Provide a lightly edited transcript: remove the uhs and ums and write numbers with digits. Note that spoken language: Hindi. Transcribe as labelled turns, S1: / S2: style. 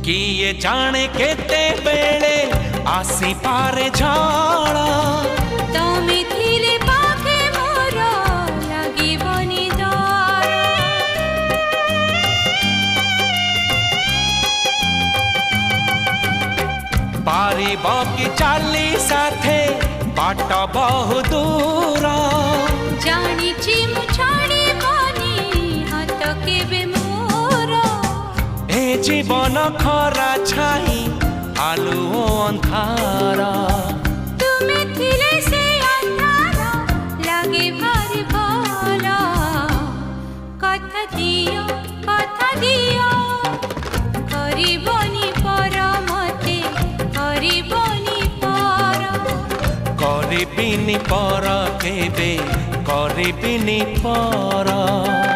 S1: किए जाने केते बेले आसी पारे झाड़ा
S2: तमे थिले पाखे मोर लागिबनी डर
S1: पारिब कि चाली साथे बाट बहु दूर
S2: जानिछि मु छाड़िबनी हाथ केबे मोर
S1: ए जीवन खरा छाई आलु अंधार
S2: तुमे थिले से अंधार लागे भारी भल कथा दियो करिबनी पर मते करिबनी पर
S1: करिबिनी पर केबे करिबिनी पर।